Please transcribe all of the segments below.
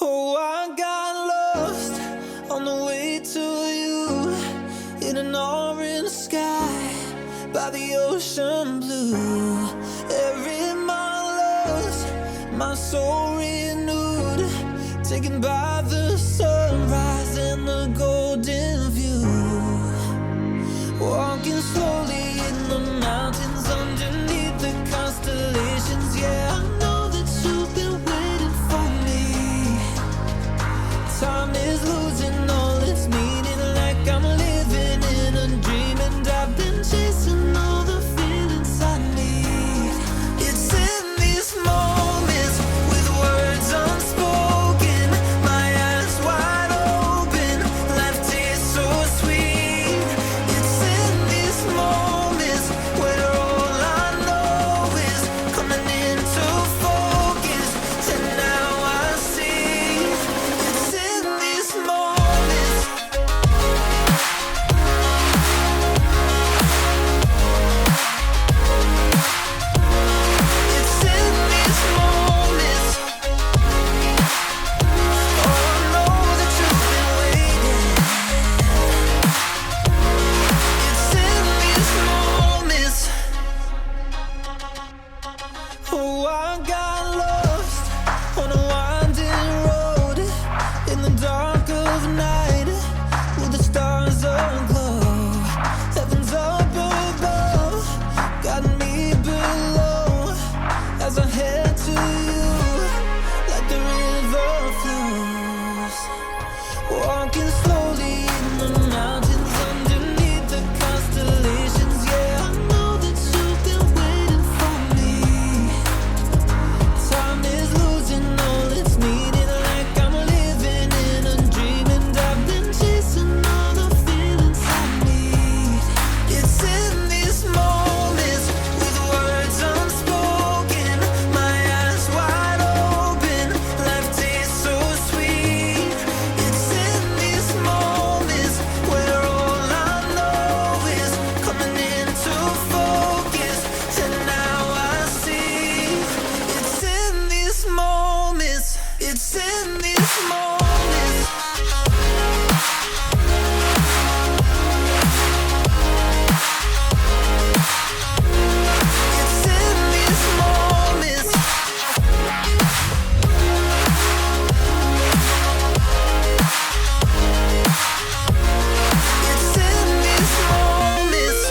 Oh, I got lost on the way to you in an orange sky by the ocean blue. Every mile lost, my soul renewed, taken by the sunrise and the golden view. Walking slowly in the mountains underneath the constellations. Yeah, I know that you've been waiting for me. Time is losing all its meaning, like I'm living in a dream, and I've been chasing all the feelings I need. It's in these moments with words unspoken, my eyes wide open, life tastes so sweet. It's in these moments where all I know is coming into focus, and now I see. It's in these moments. It's in these moments. Oh, I know that you've been waiting. It's in these moments. Oh, I got lost on a winding road in the dark of night with the stars aglow. Heaven's up above, got me below as I head to you like the river flows. Walking slowly in the mountains underneath the constellations. Yeah, I know that you've been waiting for me. Time is losing all its meaning, like I'm living in a dream, and I've been chasing all the feelings I need. It's in these moments with words unspoken, my eyes wide open, life tastes so sweet. It's in these moments where all I know is coming into focus, and now I see. It's in these moments. It's in these moments. It's in these moments. It's in these moments.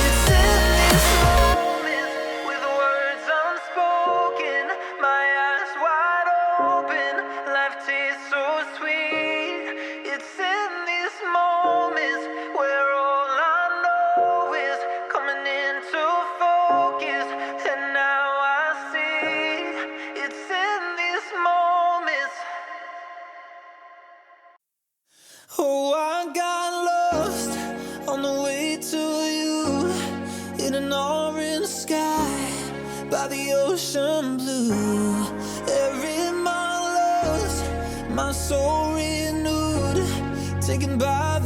It's in these moments with words unspoken, my eyes wide open, life tastes so sweet. It's in these moments where all I know is coming into focus, and now I see. It's in these moments. Oh, I got lost on the way to you in an orange sky by the ocean blue. Every mile lost, my soul renewed, taken by